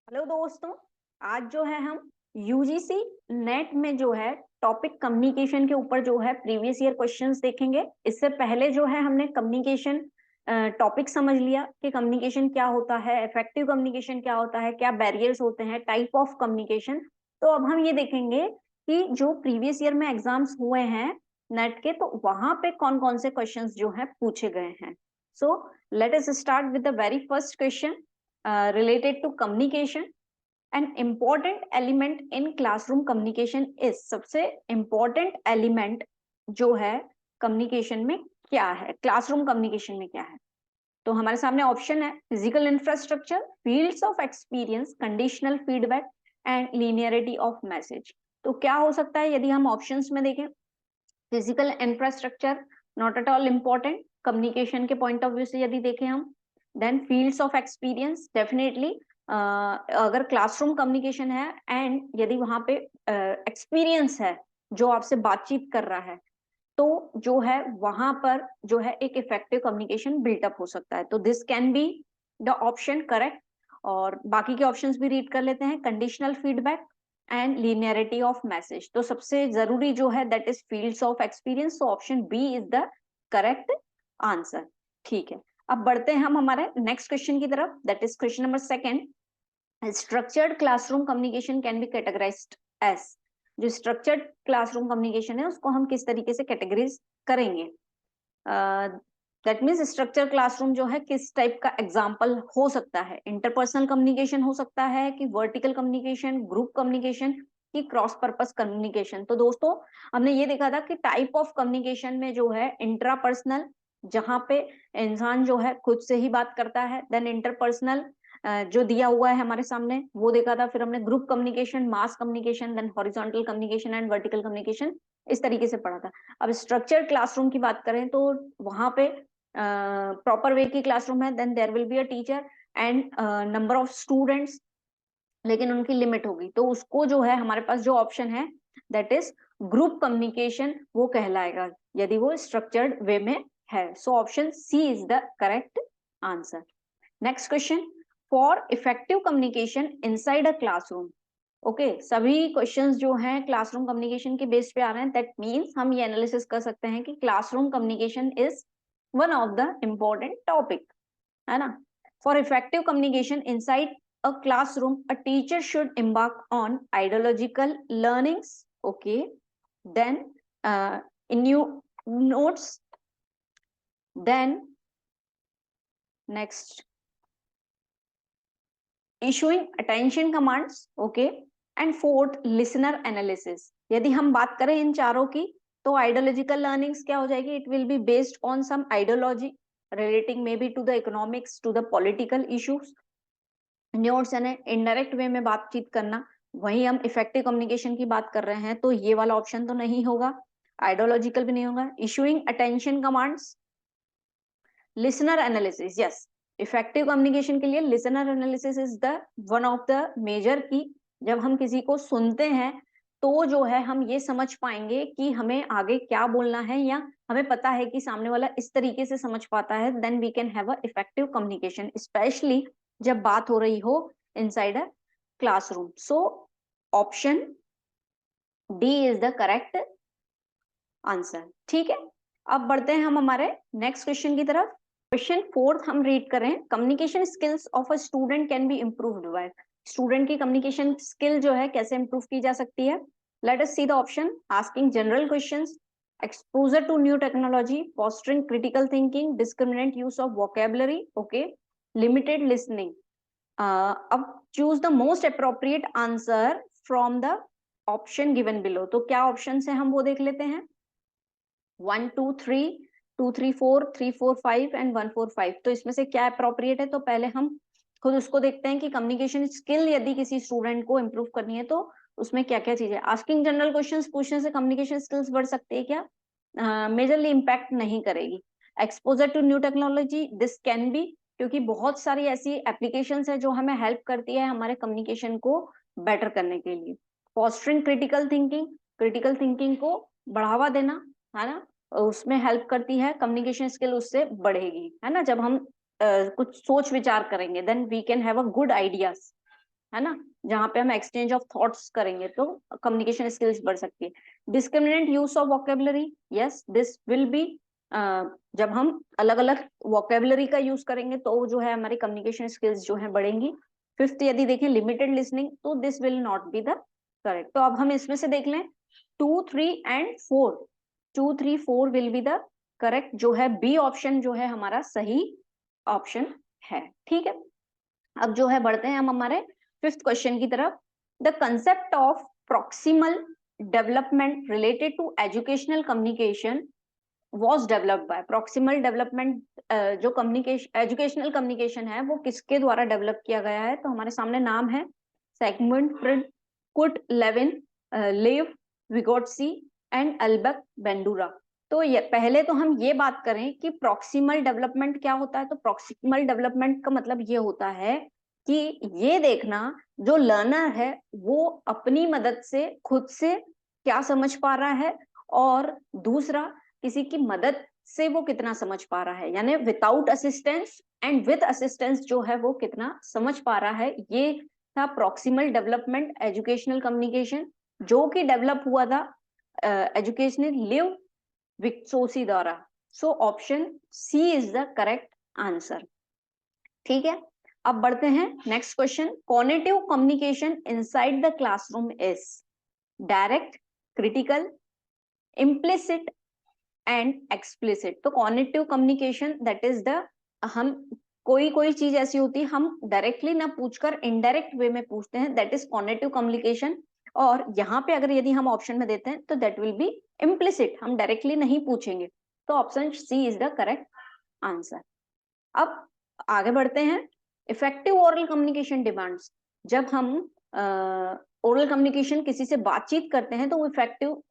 Hello दोस्तों। आज जो है हम यूजीसी नेट में जो है टॉपिक कम्युनिकेशन के ऊपर जो है प्रीवियस ईयर क्वेश्चंस देखेंगे। इससे पहले जो है हमने कम्युनिकेशन टॉपिक समझ लिया कि कम्युनिकेशन क्या होता है, इफेक्टिव कम्युनिकेशन क्या होता है, क्या बैरियर्स होते हैं, टाइप ऑफ कम्युनिकेशन। तो अब हम ये देखेंगे कि जो प्रीवियस ईयर में एग्जाम्स हुए हैं नेट के, तो वहां पे कौन कौन से क्वेश्चंस जो है पूछे गए हैं। So let us start with the very first question related to communication. An important element in classroom communication is, सबसे important element जो है कम्युनिकेशन में क्या है, क्लासरूम कम्युनिकेशन में क्या है। तो हमारे सामने ऑप्शन है physical infrastructure, fields of experience, conditional feedback and linearity of message. तो क्या हो सकता है यदि हम ऑप्शंस में देखें। Physical infrastructure not at all important communication के पॉइंट ऑफ व्यू से यदि देखें हम। Then fields of experience definitely अगर क्लासरूम कम्युनिकेशन है एंड यदि वहां पे एक्सपीरियंस है जो आपसे बातचीत कर रहा है, तो जो है वहां पर जो है एक इफेक्टिव कम्युनिकेशन बिल्टअप हो सकता है। तो this can be the option correct. और बाकी के ऑप्शंस भी रीड कर लेते हैं। Conditional feedback and linearity of message, तो सबसे जरूरी जो है that is fields of experience. So option B is the correct answer. ठीक है, अब बढ़ते हैं हम हमारे नेक्स्ट क्वेश्चन की तरफ, that is question number second. Structured classroom communication can be categorized as. जो स्ट्रक्चर्ड क्लासरूम कम्युनिकेशन है उसको हम किस तरीके से कैटेगराइज करेंगे। दैट मीन्स स्ट्रक्चर क्लासरूम जो है किस टाइप का एग्जाम्पल हो सकता है। इंटरपर्सनल कम्युनिकेशन हो सकता है कि वर्टिकल कम्युनिकेशन, ग्रुप कम्युनिकेशन की क्रॉस पर्पस कम्युनिकेशन। तो दोस्तों हमने ये देखा था कि टाइप ऑफ कम्युनिकेशन में जो है इंट्रापर्सनल, जहां पे इंसान जो है खुद से ही बात करता है। देन इंटरपर्सनल जो दिया हुआ है हमारे सामने वो देखा था। फिर हमने group communication, mass communication, then horizontal communication and vertical communication, इस तरीके से पढ़ा था। अब स्ट्रक्चर क्लासरूम की बात करें तो वहां पे प्रॉपर वे की क्लासरूम है, then there will be a teacher and number of students, लेकिन उनकी लिमिट होगी। तो उसको जो है हमारे पास जो ऑप्शन है दैट इज ग्रुप कम्युनिकेशन वो कहलाएगा यदि वो स्ट्रक्चर्ड वे में है। So option C is the correct answer. Next question, for effective communication inside a classroom. Okay, सभी क्वेश्चंस जो हैं क्लासरूम कम्युनिकेशन के बेस पे आ रहे हैं। दैट मींस हम ये एनालिसिस कर सकते हैं कि classroom communication is one of the important topic, है ना। For effective communication inside a classroom, a teacher should embark on ideological learnings. Okay, then in new notes, then next issuing attention commands. Okay, and fourth listener analysis. यदि हम बात करें इन चारों की तो ideological learnings क्या हो जाएगी, it will be based on some ideology relating maybe to the economics, to the political issues. Notes यानी इनडायरेक्ट वे में बातचीत करना। वहीं हम इफेक्टिव कम्युनिकेशन की बात कर रहे हैं तो ये वाला ऑप्शन तो नहीं होगा, आइडियोलॉजिकल भी नहीं होगा। Issuing attention commands, listener analysis, yes, effective communication के लिए listener analysis is the one of the major key. जब हम किसी को सुनते हैं तो जो है हम ये समझ पाएंगे कि हमें आगे क्या बोलना है, या हमें पता है कि सामने वाला इस तरीके से समझ पाता है, then we can have a effective communication, specially जब बात हो रही हो inside a classroom. So option D is the correct answer. ठीक है, अब बढ़ते हैं हम हमारे नेक्स्ट क्वेश्चन की तरफ। क्वेश्चन फोर्थ हम रीड कर रहे हैं, communication skills of a student can be improved by. Student की कम्युनिकेशन स्किल जो है कैसे इंप्रूव की जा सकती है। Let us see the option. Asking general questions, exposure to new technology, fostering critical thinking, discriminant use of vocabulary, okay, limited listening. अब choose the most appropriate answer from the option given below. तो क्या option है हम वो देख लेते हैं। 1 2 3, 2 3 4, 3 4 5 and 1 4 5। तो इसमें से क्या अप्रोप्रिएट है, तो पहले हम खुद उसको देखते हैं कि कम्युनिकेशन स्किल यदि किसी स्टूडेंट को इम्प्रूव करनी है तो उसमें क्या क्या चीजें। आस्किंग जनरल क्वेश्चंस पूछने से कम्युनिकेशन स्किल्स बढ़ सकती है क्या, मेजरली इम्पैक्ट नहीं करेगी। Exposure to new technology, this can be, क्योंकि बहुत सारी ऐसी एप्लीकेशंस है जो हमें हेल्प करती है हमारे कम्युनिकेशन को बेटर करने के लिए। Fostering critical thinking, critical thinking को बढ़ावा देना, है ना, उसमें हेल्प करती है, कम्युनिकेशन स्किल उससे बढ़ेगी, है ना। जब हम कुछ सोच विचार करेंगे then we can have a good ideas, है ना, जहाँ पे हम एक्सचेंज ऑफ थॉट्स करेंगे तो कम्युनिकेशन स्किल्स बढ़ सकती है। Discriminant use of vocabulary, yes this will B, जब हम अलग अलग वोकेबलरी का यूज करेंगे तो जो है हमारी कम्युनिकेशन स्किल्स जो है बढ़ेंगी। फिफ्थ यदि देखें लिमिटेड लिसनिंग, तो this will not be the correct. तो अब हम इसमें से देख लें 2, 3 and 4, 2, 3, 4 will be the correct, जो है बी ऑप्शन जो है हमारा सही ऑप्शन है। ठीक है, अब जो है बढ़ते हैं हम हमारे फिफ्थ क्वेश्चन की तरफ। The concept of proximal development related to educational communication was developed by, proximal development जो कम्युनिकेशन एजुकेशनल कम्युनिकेशन है वो किसके द्वारा डेवलप किया गया है? तो हमारे सामने नाम है सेगमेंट फ्रिड, कुट लेविन, लेव विगोट्सी एंड अल्बर्ट बेंडूरा। तो ये पहले तो हम ये बात करें कि प्रॉक्सिमल डेवलपमेंट क्या होता है। तो प्रॉक्सिमल डेवलपमेंट का मतलब ये होता है कि ये देखना जो लर्नर है वो अपनी मदद से खुद से क्या समझ पा रहा है, और दूसरा किसी की मदद से वो कितना समझ पा रहा है, यानी without assistance and with assistance जो है वो कितना समझ पा रहा है। ये था प्रॉक्सिमल डेवलपमेंट एजुकेशनल कम्युनिकेशन, जो कि डेवलप हुआ था एजुकेशनल लिव विक्सोसी द्वारा। So option C is the correct answer. ठीक है, अब बढ़ते हैं next question. Cognitive communication inside the classroom is direct, critical, implicit and explicit. तो cognitive communication that is the, हम कोई कोई चीज ऐसी होती है हम डायरेक्टली ना पूछकर इनडायरेक्ट वे में पूछते हैं, दैट इज कॉग्निटिव कम्युनिकेशन। और यहाँ पे अगर यदि हम ऑप्शन में देते हैं तो दैट विल बी इम्प्लिसिट, हम डायरेक्टली नहीं पूछेंगे। तो option C is the correct answer. अब आगे बढ़ते हैं। इफेक्टिव ओरल कम्युनिकेशन डिमांड्स, जब हम ओरल कम्युनिकेशन किसी से बातचीत करते हैं तो वो इफेक्टिव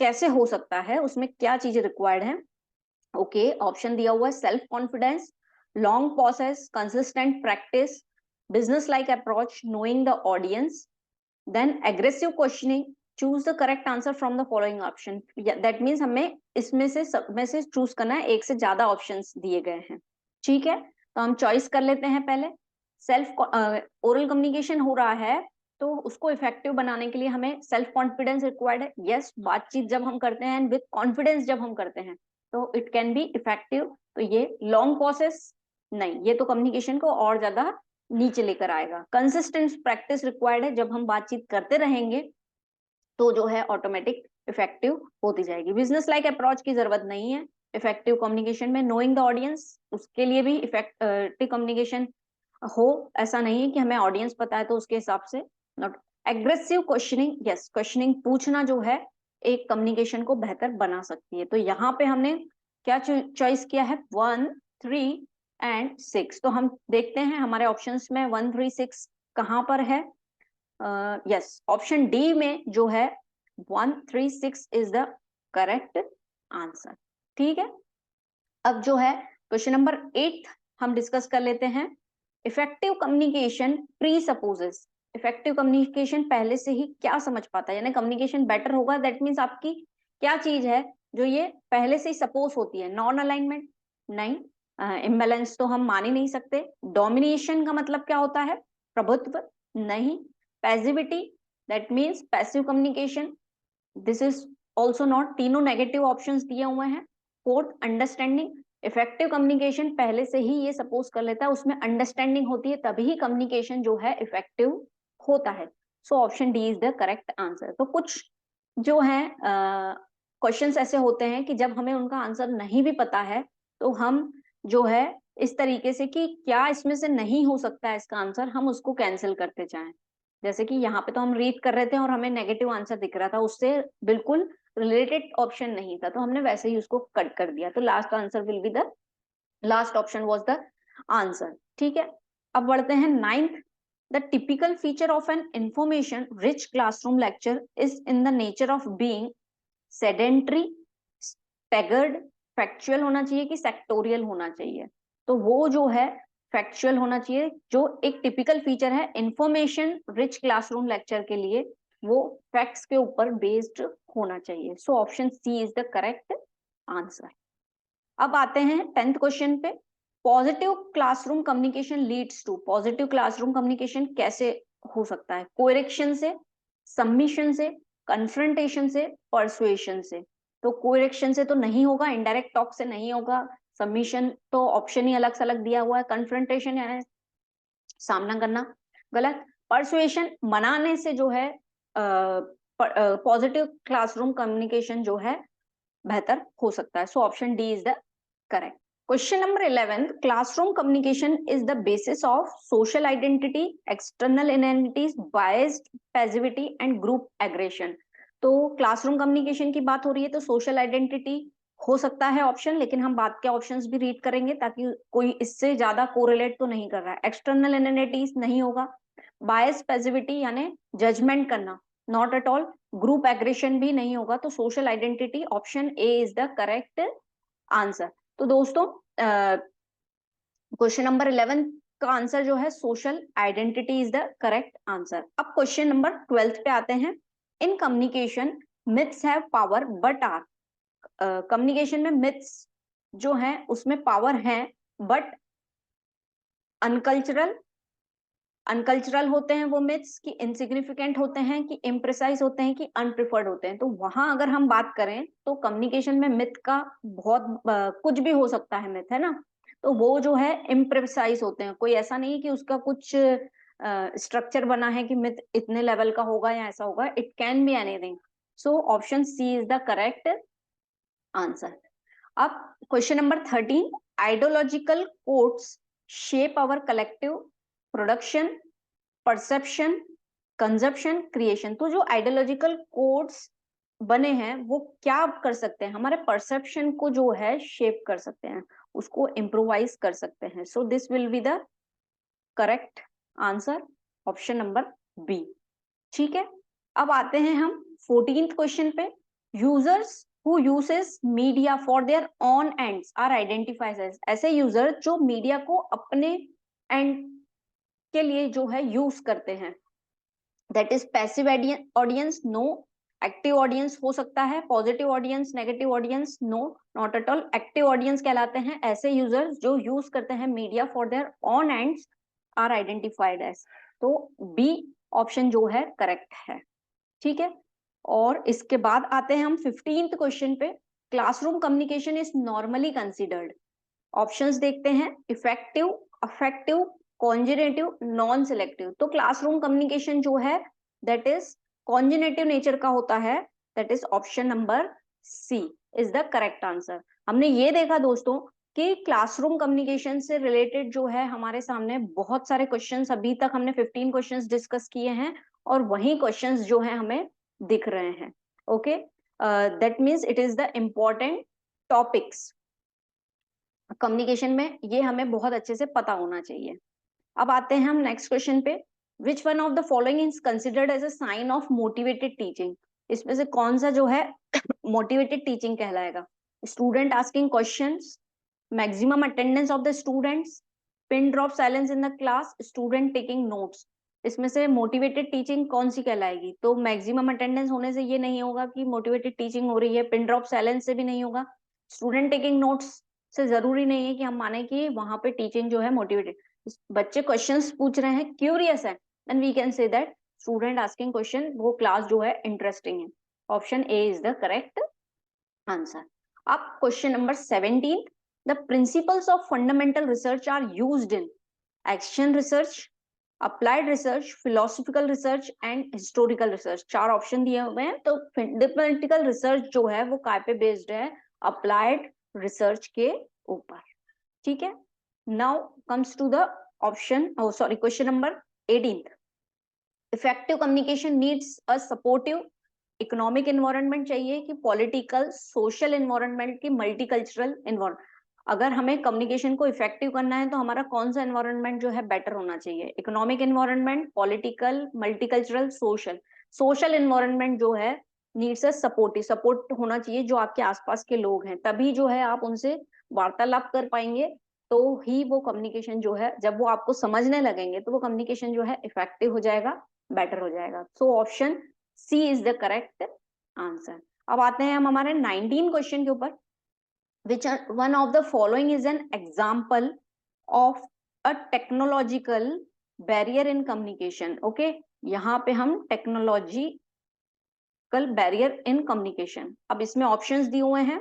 कैसे हो सकता है, उसमें क्या चीजें रिक्वायर्ड है? ओके, ऑप्शन दिया हुआ है self confidence, long pauses, consistent practice, business like approach, knowing the audience, then aggressive questioning. Choose the correct answer from the following option. That means हमें इसमें से सब में से चूज करना है, एक से ज्यादा ऑप्शंस दिए गए हैं। ठीक है, तो हम चॉइस कर लेते हैं पहले। सेल्फ ओरल कम्युनिकेशन हो रहा है तो उसको इफेक्टिव बनाने के लिए हमें सेल्फ कॉन्फिडेंस रिक्वायर्ड है। यस, बातचीत जब हम करते हैं विद कॉन्फिडेंस जब हम करते हैं तो इट कैन बी इफेक्टिव। तो ये लॉन्ग प्रोसेस नहीं, ये तो कम्युनिकेशन को और ज्यादा नीचे लेकर आएगा। कंसिस्टेंट प्रैक्टिस रिक्वायर्ड है, जब हम बातचीत करते रहेंगे तो जो है ऑटोमेटिक इफेक्टिव होती जाएगी। बिजनेस लाइक अप्रोच की जरूरत नहीं है इफेक्टिव कम्युनिकेशन में। नोइंग द ऑडियंस, उसके लिए भी इफेक्टिव कम्युनिकेशन हो, ऐसा नहीं है कि हमें ऑडियंस पता है तो उसके हिसाब से not. Aggressive questioning, yes questioning पूछना जो है एक कम्युनिकेशन को बेहतर बना सकती है। तो यहाँ पे हमने क्या चॉइस किया है? 1, 3 एंड 6। तो हम देखते हैं हमारे ऑप्शंस में 1, 3, 6 कहाँ पर है। यस, ऑप्शन डी में जो है 1, 3, 6 इज द करेक्ट आंसर। ठीक है, अब जो है क्वेश्चन नंबर 8 हम डिस्कस कर लेते हैं। Effective communication presupposes, effective communication पहले से ही क्या समझ पाता है, यानी कम्युनिकेशन बेटर होगा दैट मीन्स आपकी क्या चीज है जो ये पहले से ही सपोज होती है? नॉन अलाइनमेंट नहीं, इम्बैलेंस तो हम मान ही नहीं सकते। डोमिनेशन का मतलब क्या होता है? प्रभुत्व नहीं। Passivity that means passive communication, this is also not, तीनों नेगेटिव ऑप्शंस दिए हुए हैं। फोर्थ, अंडरस्टैंडिंग, इफेक्टिव कम्युनिकेशन पहले से ही ये सपोज कर लेता है उसमें अंडरस्टैंडिंग होती है, तभी कम्युनिकेशन जो है इफेक्टिव होता है। So option D is the correct answer. तो कुछ जो है क्वेश्चंस ऐसे होते हैं कि जब हमें उनका आंसर नहीं भी पता है तो हम जो है इस तरीके से कि क्या इसमें से नहीं हो सकता है इसका आंसर, हम उसको कैंसिल करते जाएं। जैसे कि यहाँ पे तो हम रीड कर रहे थे और हमें नेगेटिव आंसर दिख रहा था, उससे बिल्कुल रिलेटेड ऑप्शन नहीं था तो हमने वैसे ही उसको कट कर दिया। तो last answer will be the last option was the answer. ठीक है, अब बढ़ते हैं 9th। The typical feature of an information rich classroom lecture is in the nature of being sedentary, staggered, factual होना चाहिए कि सेक्टोरियल होना चाहिए? तो वो जो है फैक्चुअल होना चाहिए। जो एक टिपिकल फीचर है इंफॉर्मेशन रिच क्लासरूम लेक्चर के लिए, वो फैक्ट्स के ऊपर बेस्ड होना चाहिए। So option C is the correct answer. अब आते हैं 10th क्वेश्चन पे। Positive classroom communication leads to, positive classroom communication कैसे हो सकता है, कोएरेक्शन से, सबमिशन से, कन्फ्रंटेशन से, परसुएशन से। तो कोएरेक्शन से तो नहीं होगा, इनडायरेक्ट टॉक से नहीं होगा, सबमिशन तो ऑप्शन ही अलग अलग दिया हुआ है, कन्फ्रंटेशन यानी सामना करना गलत, परसुएशन मनाने से जो है पॉजिटिव क्लासरूम कम्युनिकेशन जो है बेहतर हो सकता है। So option D is the correct. Question number 11, classroom communication is the basis of social identity, external identities, biased passivity and group aggression। तो क्लासरूम कम्युनिकेशन की बात हो रही है तो सोशल आइडेंटिटी हो सकता है ऑप्शन, लेकिन हम बात के ऑप्शंस भी रीड करेंगे ताकि कोई इससे ज्यादा कोरिलेट तो नहीं कर रहा है। एक्सटर्नल आइडेंटिटीज नहीं होगा, बायस पैसिविटी यानी जजमेंट करना not at all, group aggression भी नहीं होगा। तो social identity option A is the correct answer. तो दोस्तों क्वेश्चन नंबर 11 का आंसर जो है social identity is the correct answer. अब क्वेश्चन नंबर 12 पे आते हैं। In communication myths have power but are, communication में मिथ्स जो है उसमें पावर है बट अनकल्चरल अनकल्चरल होते हैं वो मिथ्स, कि इनसिग्निफिकेंट होते हैं, कि इम्प्रिसाइज होते हैं, कि अनप्रिफर्ड होते हैं। तो वहां अगर हम बात करें तो कम्युनिकेशन में मिथ का बहुत कुछ भी हो सकता है मिथ, है ना। तो वो जो है इम्प्रिसाइज होते हैं, कोई ऐसा नहीं है कि उसका कुछ स्ट्रक्चर बना है कि मिथ इतने लेवल का होगा या ऐसा होगा, it can be anything. So option C is the correct answer. अब question number 13, ideological codes shape our collective production, perception, consumption, creation. तो जो आइडियोलॉजिकल कोड्स बने हैं वो क्या कर सकते हैं, हमारे परसेप्शन को जो है शेप कर सकते हैं, उसको इम्प्रोवाइज कर सकते हैं। So this will be the correct answer, option number B. ठीक है, अब आते हैं हम 14th क्वेश्चन पे। Users who uses media for their own ends are identified as, ऐसे यूजर जो मीडिया को अपने एंड के लिए जो है यूज करते हैं, that is passive audience, no. Active audience हो सकता है, positive audience, negative audience, no, not at all. Active audience कहलाते हैं ऐसे यूजर्स जो यूज करते हैं media for their own ends are identified as. तो बी ऑप्शन जो है करेक्ट है। ठीक है, और इसके बाद आते हैं हम 15th क्वेश्चन पे। Classroom communication is normally considered, options देखते हैं, effective, affective, cognitive, non selective. तो क्लासरूम कम्युनिकेशन जो है दैट इज कॉन्जिनेटिव नेचर का होता है, that is option number C is the correct answer. हमने ये देखा दोस्तों कि क्लासरूम कम्युनिकेशन से रिलेटेड जो है हमारे सामने बहुत सारे क्वेश्चंस, अभी तक हमने 15 क्वेश्चंस डिस्कस किए हैं और वही क्वेश्चंस जो है हमें दिख रहे हैं। Okay, that means it is the important topics communication में, ये हमें बहुत अच्छे से पता होना चाहिए। अब आते हैं हम नेक्स्ट क्वेश्चन पे। Which one of the following is considered as a sign of motivated teaching, इसमें से कौन सा जो है मोटिवेटेड टीचिंग कहलाएगा? Student asking questions, maximum attendance of the students, pin drop silence in the class, student taking notes. इसमें से motivated teaching कौन सी कहलाएगी? तो मैक्सिमम अटेंडेंस होने से ये नहीं होगा कि मोटिवेटेड टीचिंग हो रही है, पिन ड्रॉप साइलेंस से भी नहीं होगा, स्टूडेंट टेकिंग नोट्स से जरूरी नहीं है कि हम माने कि वहां पे टीचिंग जो है मोटिवेटेड। बच्चे क्वेश्चंस पूछ रहे हैं, क्यूरियस है, then we can say that student asking question, वो क्लास जो है इंटरेस्टिंग है। Option A is the correct answer. अब question number 17, the principles of fundamental research are used in action research, applied research, philosophical research and historical research. चार option दिए हुए हैं। तो फंडामेंटल रिसर्च जो है वो काय पे बेस्ड है? अप्लाइड रिसर्च के ऊपर। ठीक है, now comes to the option, sorry, question number 18, effective communication needs a supportive economic environment चाहिए कि पॉलिटिकल सोशल एनवायरनमेंट की मल्टीकल्चरल एनवायरनमेंट? अगर हमें कम्युनिकेशन को इफेक्टिव करना है तो हमारा कौन सा एनवायरनमेंट जो है बेटर होना चाहिए? Economic environment, political, multicultural, social. Social environment जो है नीड्स अ सपोर्टिव, सपोर्ट होना चाहिए जो आपके आसपास के लोग हैं, तभी जो है आप उनसे वार्तालाप कर पाएंगे, तो ही वो कम्युनिकेशन जो है, जब वो आपको समझने लगेंगे तो वो कम्युनिकेशन जो है इफेक्टिव हो जाएगा, बेटर हो जाएगा। So option C is the correct answer. अब आते हैं हम हमारे 19 क्वेश्चन के ऊपर। Which one of the following is an example of a technological barrier in communication. Okay, यहाँ पे हम टेक्नोलॉजिकल बैरियर इन कम्युनिकेशन, अब इसमें ऑप्शंस दिए हुए हैं।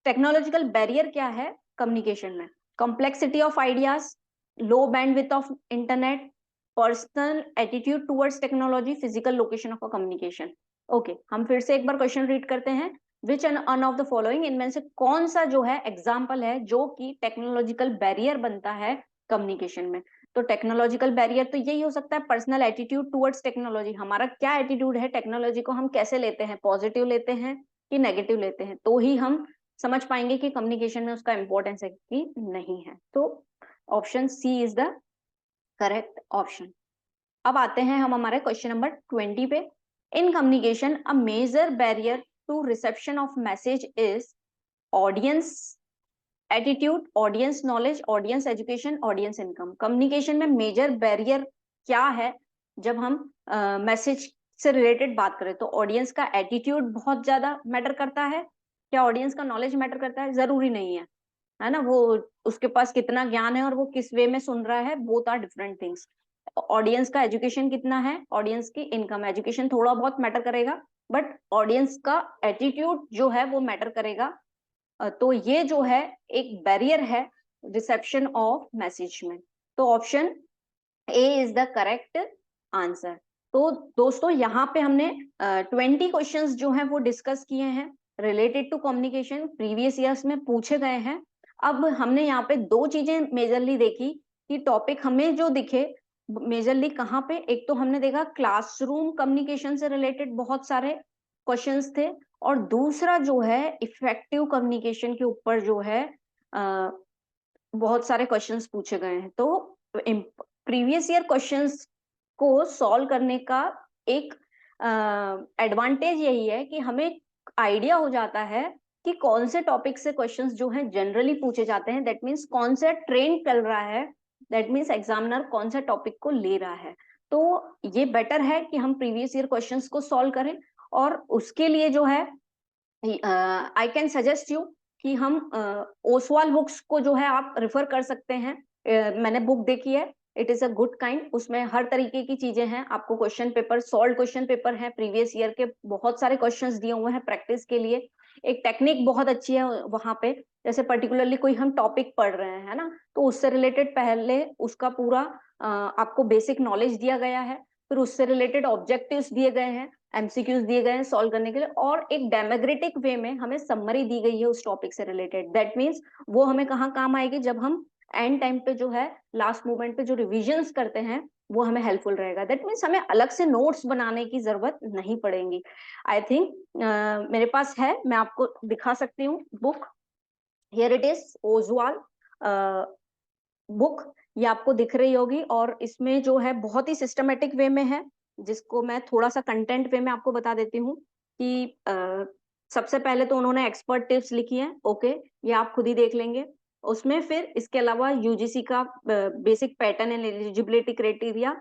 टेक्नोलॉजिकल बैरियर क्या है कम्युनिकेशन में? Complexity of ideas, low bandwidth of internet, personal attitude towards technology, physical location of communication. Okay, हम फिर से एक बार क्वेश्चन रीड करते हैं। विच अन ऑफ द फॉलोइंग, इनमें से कौन सा जो है एग्जाम्पल है जो कि टेक्नोलॉजिकल बैरियर बनता है कम्युनिकेशन में? तो टेक्नोलॉजिकल बैरियर तो यही हो सकता है, पर्सनल एटीट्यूड टुवर्ड्स टेक्नोलॉजी, हमारा क्या एटीट्यूड है टेक्नोलॉजी को हम कैसे लेते हैं, पॉजिटिव लेते हैं कि नेगेटिव लेते हैं, तो ही हम समझ पाएंगे कि कम्युनिकेशन में उसका इंपॉर्टेंस है कि नहीं है। तो option C is the correct option. अब आते हैं हम हमारे क्वेश्चन नंबर 20 पे। In communication a major barrier to reception of message is audience attitude, audience knowledge, audience education, audience income. Communication में मेजर बैरियर क्या है जब हम मैसेज से रिलेटेड बात करें? तो ऑडियंस का एटीट्यूड बहुत ज्यादा मैटर करता है। क्या ऑडियंस का नॉलेज मैटर करता है? जरूरी नहीं है ना, वो उसके पास कितना ज्ञान है और वो किस वे में सुन रहा है, both are different things. Audience का एजुकेशन कितना है, ऑडियंस की इनकम, एजुकेशन थोड़ा बहुत मैटर करेगा, बट ऑडियंस का एटीट्यूड जो है वो मैटर करेगा। तो ये जो है एक बैरियर है रिसेप्शन ऑफ मैसेज में। तो option A is the correct answer. तो दोस्तों यहाँ पे हमने 20 क्वेश्चंस जो हैं वो डिस्कस किए हैं related to communication, previous years में पूछे गए हैं। अब हमने यहाँ पे दो चीजें मेजरली देखी कि टॉपिक हमें जो दिखे मेजरली कहाँ पे, एक तो हमने देखा क्लासरूम कम्युनिकेशन से रिलेटेड बहुत सारे क्वेश्चंस थे, और दूसरा जो है इफेक्टिव कम्युनिकेशन के ऊपर जो है बहुत सारे क्वेश्चंस पूछे गए हैं। तो प्रीवियस ईयर क्वेश्चंस को सॉल्व करने का एक एडवांटेज यही है कि हमें आइडिया हो जाता है कि कौन से टॉपिक से क्वेश्चंस जो हैं जनरली पूछे जाते हैं, दैट मीन्स कौन सा ट्रेंड चल रहा है, दैट मीन्स एग्जामिनर कौन सा टॉपिक को ले रहा है। तो ये बेटर है कि हम प्रीवियस ईयर क्वेश्चंस को सॉल्व करें, और उसके लिए जो है आई कैन सजेस्ट यू कि हम ओसवाल बुक्स को जो है आप रेफर कर सकते हैं। मैंने बुक देखी है, it is a good kind, उसमें हर तरीके की चीजें हैं। आपको question paper, solve question paper है प्रीवियस ईयर के, बहुत सारे क्वेश्चंस दिए हुए हैं प्रैक्टिस के लिए। एक टेक्निक बहुत अच्छी है वहां पे, जैसे पर्टिकुलरली कोई हम टॉपिक पढ़ रहे हैं, है ना, तो उससे रिलेटेड पहले उसका पूरा आपको बेसिक नॉलेज दिया गया है, फिर उससे रिलेटेड ऑब्जेक्टिव्स दिए गए हैं, एमसीक्यूज दिए गए हैं सॉल्व करने के लिए, और एक डेमोक्रेटिक वे में हमें समरी दी गई है उस टॉपिक से रिलेटेड। दैट मीन्स वो हमें कहाँ काम आएगी, जब हम एंड टाइम पे जो है लास्ट मोमेंट पे जो रिविजन्स करते हैं वो हमें हेल्पफुल रहेगा। दैट मीन्स हमें अलग से नोट्स बनाने की जरूरत नहीं पड़ेगी। आई थिंक मेरे पास है, मैं आपको दिखा सकती हूँ book. Here it is Oswal book, ये आपको दिख रही होगी, और इसमें जो है बहुत ही सिस्टमेटिक वे में है, जिसको मैं थोड़ा सा कंटेंट वे में आपको बता देती हूँ कि सबसे पहले तो उन्होंने एक्सपर्ट टिप्स लिखी हैं। ओके, ये आप खुद ही देख लेंगे। उसमें फिर इसके अलावा यूजीसी का basic pattern and eligibility criteria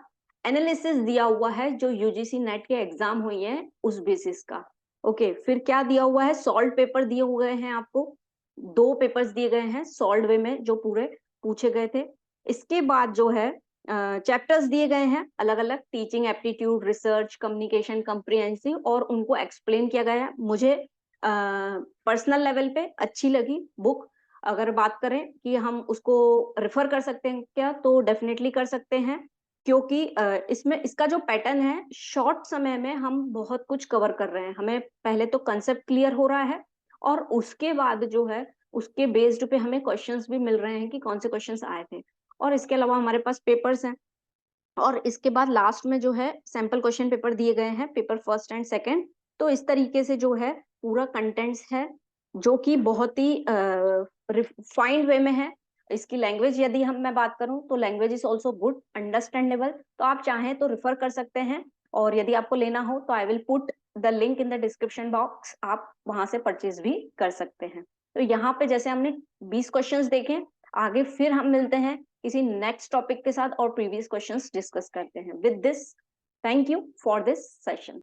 analysis दिया हुआ है, जो यूजीसी नेट के एग्जाम हुई है उस बेसिस का। ओके, फिर क्या दिया हुआ है, सॉल्व पेपर दिए हुए हैं आपको, 2 पेपर्स दिए गए हैं सॉल्व वे में जो पूरे पूछे गए थे। इसके बाद जो है चैप्टर्स दिए गए हैं अलग अलग, teaching aptitude, research, communication, comprehensive, और उनको एक्सप्लेन किया गया है। मुझे पर्सनल लेवल पे अच्छी लगी बुक। अगर बात करें कि हम उसको रेफर कर सकते हैं क्या, तो डेफिनेटली कर सकते हैं, क्योंकि इसमें इसका जो पैटर्न है, शॉर्ट समय में हम बहुत कुछ कवर कर रहे हैं। हमें पहले तो कंसेप्ट क्लियर हो रहा है, और उसके बाद जो है उसके बेस्ड पे हमें क्वेश्चंस भी मिल रहे हैं कि कौन से क्वेश्चंस आए थे, और इसके अलावा हमारे पास पेपर्स हैं, और इसके बाद लास्ट में जो है सैंपल क्वेश्चन पेपर दिए गए हैं, पेपर फर्स्ट एंड सेकंड। तो इस तरीके से जो है पूरा कंटेंट्स है, जो कि बहुत ही रिफाइंड वे में है। इसकी लैंग्वेज यदि मैं बात करूं तो language is also good, understandable. तो आप चाहें तो रिफर कर सकते हैं, और यदि आपको लेना हो तो I will put the link in the description box, आप वहां से परचेज भी कर सकते हैं। तो यहाँ पे जैसे हमने 20 क्वेश्चंस देखे, आगे फिर हम मिलते हैं किसी नेक्स्ट टॉपिक के साथ और प्रीवियस क्वेश्चंस डिस्कस करते हैं। With this, thank you for this session.